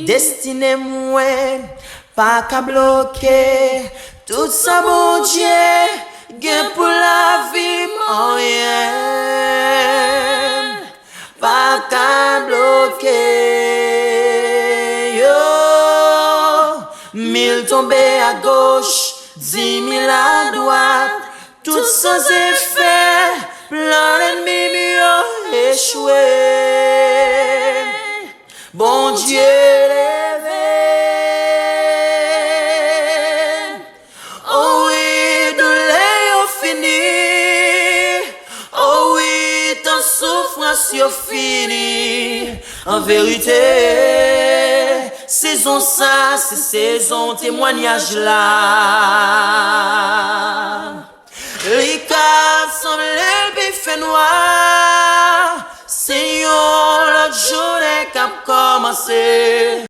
Destiné mouais, pas qu'à bloquer. Tout ça, mon Dieu, gain pour la vie, mon rien. Pas qu'à bloquer. Yo, 1000 tombés à gauche, 10 000 à droite. Tout sans effet, plein d'ennemis mieux échoué. Bon Dieu levé. Oh oui, douleur au fini. Oh oui, ton souffrance yo fini. En vérité, saison ça, c'est saison témoignage là. Les cas semblent le fait noir. Seigneur, la journée qui a commencé.